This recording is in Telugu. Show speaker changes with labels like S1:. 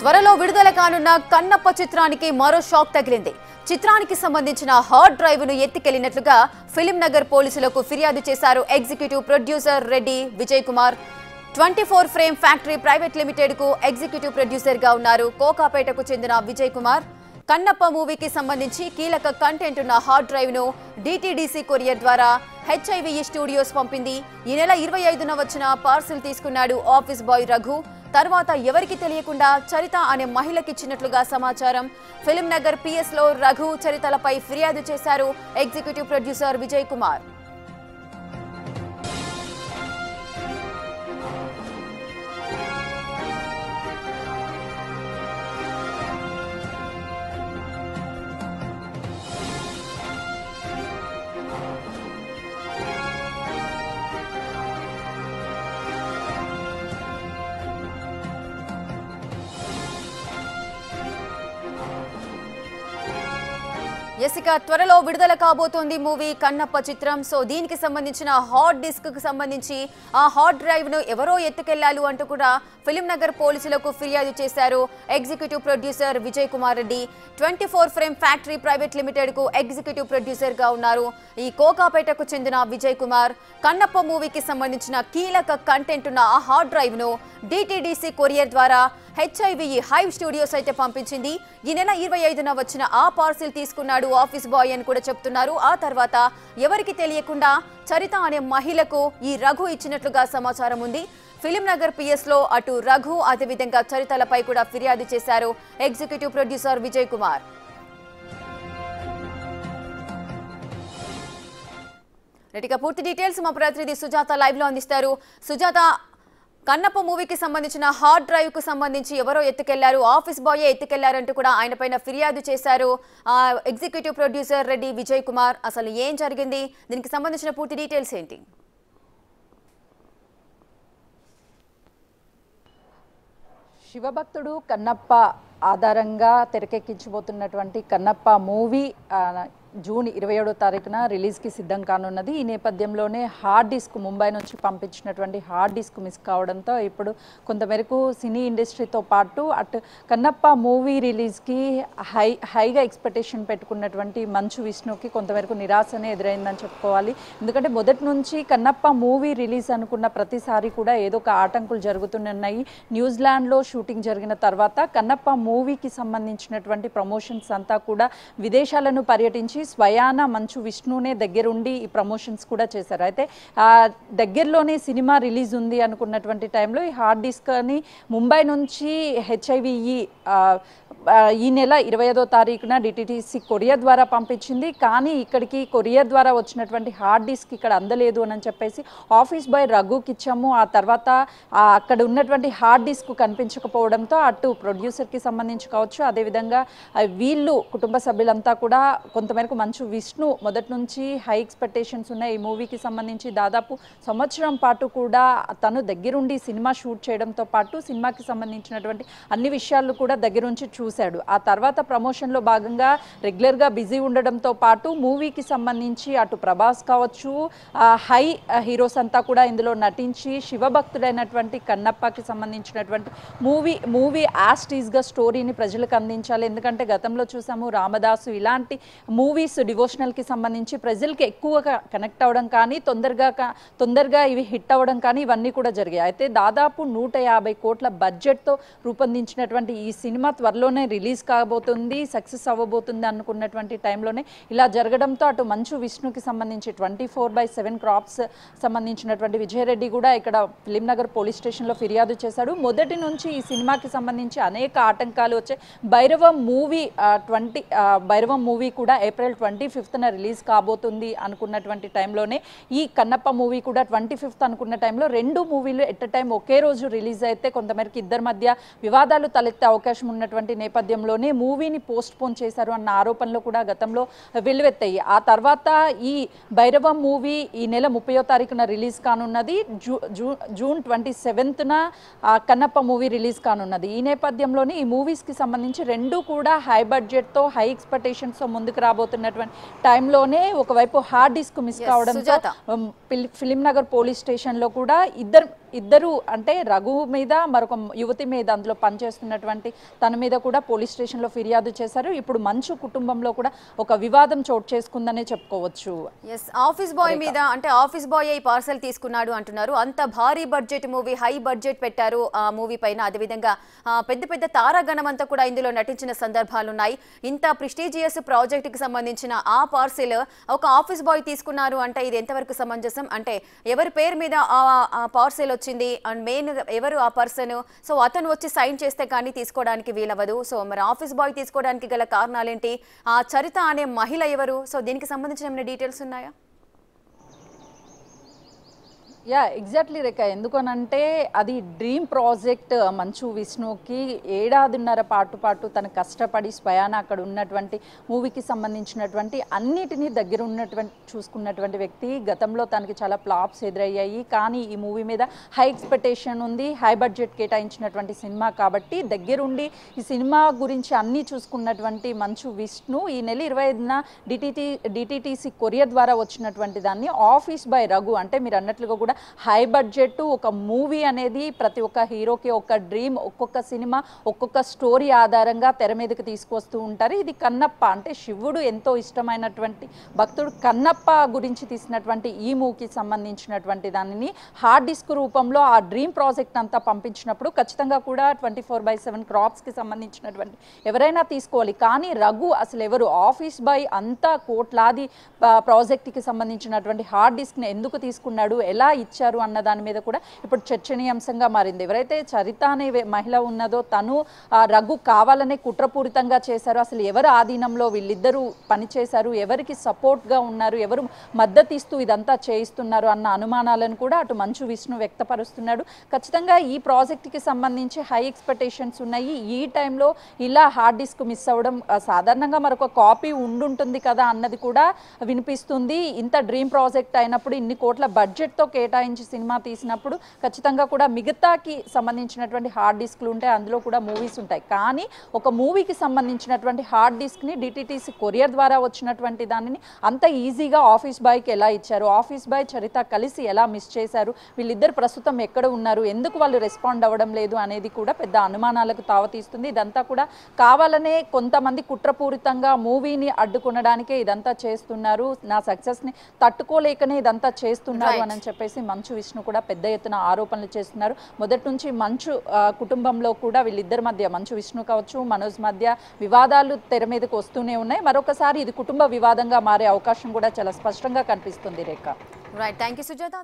S1: త్వరలో విడుదల కానున్న కన్నప్ప చిత్రానికి మరో షాక్ తగిలింది. చిత్రానికి సంబంధించిన హార్డ్ డ్రైవ్ ను ఎత్తికెళ్లినట్లుగా ఫిలిం నగర్ పోలీసులకు ఫిర్యాదు చేశారు executive producer Reddy Vijay Kumar. 24 frame factory private limited కు ఎగ్జిక్యూటివ్ ప్రొడ్యూసర్ గా ఉన్నారు. కోకాపేటకు చెందిన విజయ్ కుమార్ కన్నప్ప మూవీకి సంబంధించి కీలక కంటెంట్ ఉన్న హార్డ్ డ్రైవ్ ను డిటిడిసి కొరియర్ ద్వారా హెచ్ఐవిఈ స్టూడియోస్ పంపింది. ఈ నెల 25న వచ్చిన పార్సిల్ తీసుకున్నాడు ఆఫీస్ బాయ్ రఘు. తర్వాత ఎవరికి తెలియకుండా చరిత అనే మహిళకిచ్చినట్లుగా సమాచారం. ఫిలిం నగర్ పిఎస్ లో రఘు చరితలపై ఫిర్యాదు చేశారు ఎగ్జిక్యూటివ్ ప్రొడ్యూసర్ విజయ్ కుమార్. ఇక త్వరలో విడుదల కాబోతోంది మూవీ కన్నప్ప చిత్రం. సో దీనికి సంబంధించిన హార్డ్ డిస్క్ కు సంబంధించి ఆ హార్డ్ డ్రైవ్ ను ఎవరో ఎత్తుకెళ్లారు అంటూ కూడా ఫిలిం నగర్ పోలీసులకు ఫిర్యాదు చేశారు executive producer Vijay Kumar Reddy. 24 frame factory private limited కు ఎగ్జిక్యూటివ్ ప్రొడ్యూసర్ గా ఉన్నారు. ఈ కోకాపేటకు చెందిన విజయ్ కుమార్ కన్నప్ప మూవీకి సంబంధించిన కీలక కంటెంట్ ఉన్న ఆ హార్డ్ డ్రైవ్ ను డిటిడిసి కొరియర్ ద్వారా హెచ్ఐవిఈ హైవ్ స్టూడియోస్ అయితే పంపించింది. ఈ నెల 25న వచ్చిన ఆ పార్సిల్ తీసుకున్నాడు ఆఫీస్ బాయ్ అని కూడా చెప్తున్నారు. ఆ తర్వాత ఎవరికి తెలియకుండా చరిత అనే మహిళకు ఈ రఘు ఇచ్చినట్లుగా సమాచారం ఉంది. ఫిలిం నగర్ పిఎస్ లో అటు రఘు అదేవిధంగా చరితలపై కూడా ఫిర్యాదు చేశారు ఎగ్జిక్యూటివ్ ప్రొడ్యూసర్ విజయ్ కుమార్. రెడ్డిగా పూర్తి డీటెయిల్స్ మా ప్రతినిధి సుజాత లైవ్ లో అందిస్తారు. సుజాత, కన్నప్ప మూవీకి సంబంధించిన హార్డ్ డ్రైవ్ కు సంబంధించి ఎవరో ఎత్తుకెళ్లారు, ఆఫీస్ బాయ్ ఎత్తుకెళ్లారంటూ కూడా ఆయన పైన ఫిర్యాదు చేశారు ఎగ్జిక్యూటివ్ ప్రొడ్యూసర్ రెడ్డి విజయ్ కుమార్. అసలు ఏం జరిగింది, దీనికి సంబంధించిన పూర్తి డీటెయిల్స్ ఏంటి?
S2: శివభక్తుడు కన్నప్ప ఆధారంగా తెరకెక్కించబోతున్నటువంటి కన్నప్ప మూవీ జూన్ 27వ తారీఖున రిలీజ్కి సిద్ధం కానున్నది. ఈ నేపథ్యంలోనే హార్డ్ డిస్క్ ముంబై నుంచి పంపించినటువంటి హార్డ్ డిస్క్ మిస్ కావడంతో ఇప్పుడు కొంతమేరకు సినీ ఇండస్ట్రీతో పాటు అటు కన్నప్ప మూవీ రిలీజ్కి హైగా ఎక్స్పెక్టేషన్ పెట్టుకున్నటువంటి మంచు విష్ణుకి కొంతమేరకు నిరాశనే ఎదురైందని చెప్పుకోవాలి. ఎందుకంటే మొదటి నుంచి కన్నప్ప మూవీ రిలీజ్ అనుకున్న ప్రతిసారి కూడా ఏదో ఒక ఆటంకులు జరుగుతున్నాయి. న్యూజిలాండ్లో షూటింగ్ జరిగిన తర్వాత కన్నప్ప మూవీకి సంబంధించినటువంటి ప్రమోషన్స్ అంతా కూడా విదేశాలను పర్యటించి స్వయాన మంచు విష్ణునే దగ్గరుండి ఈ ప్రమోషన్స్ కూడా చేశారు. అయితే దగ్గరలోనే సినిమా రిలీజ్ ఉంది అనుకున్నటువంటి టైంలో ఈ హార్డ్ డిస్క్ అని ముంబై నుంచి హెచ్ఐవిఈ ఈ నెల 25వ తారీఖున డిటిటిసి కొరియర్ ద్వారా పంపించింది. కానీ ఇక్కడికి కొరియర్ ద్వారా వచ్చినటువంటి హార్డ్ డిస్క్ ఇక్కడ అందలేదు అని చెప్పేసి ఆఫీస్ బాయ్ రఘుకి ఇచ్చాము. ఆ తర్వాత అక్కడ ఉన్నటువంటి హార్డ్ డిస్క్ కనిపించకపోవడంతో అటు ప్రొడ్యూసర్కి సంబంధించి కావచ్చు, అదేవిధంగా వీళ్ళు కుటుంబ సభ్యులంతా కూడా కొంతమేరకు మంచు విష్ణు మొదటి నుంచి హై ఎక్స్పెక్టేషన్స్ ఉన్న ఈ మూవీకి సంబంధించి దాదాపు సంవత్సరం పాటు కూడా తను దగ్గరుండి సినిమా షూట్ చేయడంతో పాటు సినిమాకి సంబంధించినటువంటి అన్ని విషయాలు కూడా దగ్గరుంచి చూశాడు. ఆ తర్వాత ప్రమోషన్లో భాగంగా రెగ్యులర్గా బిజీ ఉండడంతో పాటు మూవీకి సంబంధించి అటు ప్రభాస్ కావచ్చు, హై హీరోస్ అంతా కూడా ఇందులో నటించి శివభక్తుడైనటువంటి కన్నప్పకి సంబంధించినటువంటి మూవీ యాస్టీస్గా స్టోరీని ప్రజలకు అందించాలి. ఎందుకంటే గతంలో చూసాము రామదాసు ఇలాంటి మూవీస్ డివోషనల్కి సంబంధించి ప్రజలకి ఎక్కువగా కనెక్ట్ అవ్వడం కానీ తొందరగా ఇవి హిట్ అవ్వడం కానీ ఇవన్నీ కూడా జరిగాయి. అయితే దాదాపు 150 కోట్ల బడ్జెట్తో రూపొందించినటువంటి ఈ సినిమా త్వరలోనే రిలీజ్ కాబోతుంది, సక్సెస్ అవ్వబోతుంది అనుకున్నటువంటి టైంలోనే ఇలా జరగడంతో అటు మంచు విష్ణుకి సంబంధించి 24/7 క్రాప్స్ సంబంధించినటువంటి విజయరెడ్డి కూడా ఇక్కడ ఫిలిం నగర్ పోలీస్ స్టేషన్లో ఫిర్యాదు చేశాడు. మొదటి నుంచి ఈ సినిమాకి సంబంధించి అనేక ఆటంకాలు వచ్చాయి. భైరవం మూవీ కూడా ఏప్రిల్ 25న రిలీజ్ కాబోతుంది అనుకున్నటువంటి టైంలోనే ఈ కన్నప్ప మూవీ కూడా 25th అనుకున్న టైంలో రెండు మూవీలు ఎట్ అ టైం ఒకే రోజు రిలీజ్ అయితే కొంతమేరకు ఇద్దరి మధ్య వివాదాలు తలెత్తే అవకాశం ఉన్నటువంటి నేపథ్యంలోనే మూవీని పోస్ట్ పోన్ చేశారు అన్న ఆరోపణలు కూడా గతంలో వెల్లువెత్తాయి. ఆ తర్వాత ఈ భైరవం మూవీ ఈ నెల 30వ తారీఖున రిలీజ్ కానున్నది. జూన్ 27న కన్నప్ప మూవీ రిలీజ్ కానున్నది. ఈ నేపథ్యంలోనే ఈ మూవీస్కి సంబంధించి రెండు కూడా హై బడ్జెట్తో హై ఎక్స్పెక్టేషన్స్తో ముందుకు రాబోతున్నటువంటి టైంలోనే ఒకవైపు హార్డ్ డిస్క్ మిస్ కావడంతో ఫిలిం నగర్ పోలీస్ స్టేషన్లో కూడా ఇద్దరు అంటే రఘు మీద మరొక యువతి మీద అందులో పనిచేస్తున్నటువంటి తన మీద కూడా పోలీస్ స్టేషన్లో ఫిర్యాదు చేశారు. ఇప్పుడు మంచు కుటుంబంలో కూడా ఒక వివాదం చోటు చేసుకుందనే చెప్పుకోవచ్చు.
S1: ఆఫీస్ బాయ్ మీద అంటే ఆఫీస్ బాయ్ ఈ పార్సల్ తీసుకున్నాడు అంటున్నారు. అంత భారీ బడ్జెట్ మూవీ, హై బడ్జెట్ పెట్టారు ఆ మూవీ పైన. అదేవిధంగా పెద్ద పెద్ద తారాగణం అంతా కూడా ఇందులో నటించిన సందర్భాలు ఉన్నాయి. ఇంత ప్రెస్టీజియస్ ప్రాజెక్ట్ కి సంబంధించిన ఆ పార్సెల్ ఒక ఆఫీస్ బాయ్ తీసుకున్నారు అంటే ఇది ఎంతవరకు సమంజసం? అంటే ఎవరి పేరు మీద ఆ పార్సెల్ వచ్చింది అండ్ మెయిన్ ఎవరు ఆ పర్సన్, సో అతను వచ్చి సైన్ చేస్తే కానీ తీసుకోవడానికి వీలవ్వదు. సో మరి ఆఫీస్ బాయ్ తీసుకోవడానికి గల కారణాలేంటి? ఆ చరిత అనే మహిళ ఎవరు? సో దీనికి సంబంధించిన ఏమైనా డీటెయిల్స్ ఉన్నాయా?
S2: ఎగ్జాక్ట్లీ రేఖ. ఎందుకనంటే అది డ్రీమ్ ప్రాజెక్ట్ మంచు విష్ణుకి. ఏడాదిన్నర పాటు తను కష్టపడి స్వయాన అక్కడ ఉన్నటువంటి మూవీకి సంబంధించినటువంటి అన్నిటినీ దగ్గర ఉన్నటువంటి చూసుకున్నటువంటి వ్యక్తి. గతంలో తనకి చాలా ఫ్లాప్స్ ఎదురయ్యాయి, కానీ ఈ మూవీ మీద హై ఎక్స్పెక్టేషన్ ఉంది. హై బడ్జెట్ కేటాయించినటువంటి సినిమా కాబట్టి దగ్గరుండి ఈ సినిమా గురించి అన్నీ చూసుకున్నటువంటి మంచు విష్ణు ఈ నెల 25న డిటిటిసి కొరియర్ ద్వారా వచ్చినటువంటి దాన్ని ఆఫీస్ బై రఘు, అంటే మీరు అన్నట్లుగా కూడా హై బడ్జెట్ ఒక మూవీ అనేది ప్రతి ఒక్క హీరోకి ఒక డ్రీమ్, ఒక్కొక్క సినిమా ఒక్కొక్క స్టోరీ ఆధారంగా తెర మీదకి తీసుకొస్తూ ఉంటారు. ఇది కన్నప్ప అంటే శివుడు ఎంతో ఇష్టమైనటువంటి భక్తుడు కన్నప్ప గురించి తీసినటువంటి ఈ మూవీకి సంబంధించినటువంటి దానిని హార్డ్ డిస్క్ రూపంలో ఆ డ్రీమ్ ప్రాజెక్ట్ అంతా పంపించినప్పుడు ఖచ్చితంగా కూడా 24/7 క్రాప్స్కి సంబంధించినటువంటి ఎవరైనా తీసుకోవాలి. కానీ రఘు అసలు ఎవరు? ఆఫీస్ బాయ్ అంతా కోట్లాది ప్రాజెక్ట్కి సంబంధించినటువంటి హార్డ్ డిస్క్ని ఎందుకు తీసుకున్నాడు, ఎలా ఇచ్చారు అన్న దాని మీద కూడా ఇప్పుడు చర్చనీయాంశంగా మారింది. ఎవరైతే చరిత అనే మహిళ ఉన్నదో తను రఘు కావాలనే కుట్రపూరితంగా చేశారు. అసలు ఎవరు ఆధీనంలో వీళ్ళిద్దరూ పనిచేశారు, ఎవరికి సపోర్ట్గా ఉన్నారు, ఎవరు మద్దతు ఇస్తూ ఇదంతా చేయిస్తున్నారు అన్న అనుమానాలను కూడా అటు మంచు విష్ణు వ్యక్తపరుస్తున్నాడు. ఖచ్చితంగా ఈ ప్రాజెక్ట్కి సంబంధించి హై ఎక్స్పెక్టేషన్స్ ఉన్నాయి. ఈ టైంలో ఇలా హార్డ్ డిస్క్ మిస్ అవ్వడం సాధారణంగా మరొక కాపీ ఉండుంటుంది కదా అన్నది కూడా వినిపిస్తుంది. ఇంత డ్రీమ్ ప్రాజెక్ట్ అయినప్పుడు ఇన్ని కోట్ల బడ్జెట్తో కేటాయించి సినిమా తీసినప్పుడు ఖచ్చితంగా కూడా మిగతాకి సంబంధించినటువంటి హార్డ్ డిస్క్లు ఉంటాయి, అందులో కూడా మూవీస్ ఉంటాయి. కానీ ఒక మూవీకి సంబంధించినటువంటి హార్డ్ డిస్క్ని డిటిటిసి కొరియర్ ద్వారా వచ్చినటువంటి దానిని అంత ఈజీగా ఆఫీస్ బాయ్కి ఎలా ఇచ్చారు, ఆఫీస్ బాయ్ చరిత కలిసి ఎలా మిస్ చేశారు, వీళ్ళిద్దరు ప్రస్తుతం ఎక్కడ ఉన్నారు, ఎందుకు వాళ్ళు రెస్పాండ్ అవ్వడం లేదు అనేది కూడా పెద్ద అనుమానాలకు తావతీస్తుంది. ఇదంతా కూడా కావాలనే కొంతమంది కుట్రపూరితంగా మూవీని అడ్డుకొనడానికే ఇదంతా చేస్తున్నారు, నా సక్సెస్ని తట్టుకోలేకనే ఇదంతా చేస్తున్నారు అని చెప్పేసి మంచు విష్ణు కూడా పెద్ద ఎత్తున ఆరోపణలు చేస్తున్నారు. మొదటి నుంచి మంచు కుటుంబంలో కూడా వీళ్ళిద్దరి మధ్య, మంచు విష్ణు కావచ్చు మనోజ్ మధ్య వివాదాలు తెర మీదకి వస్తూనే ఉన్నాయి. మరొకసారి ఇది కుటుంబ వివాదంగా మారే అవకాశం కూడా చాలా స్పష్టంగా కనిపిస్తుంది రేఖ.
S1: Right, thank you Sujatha.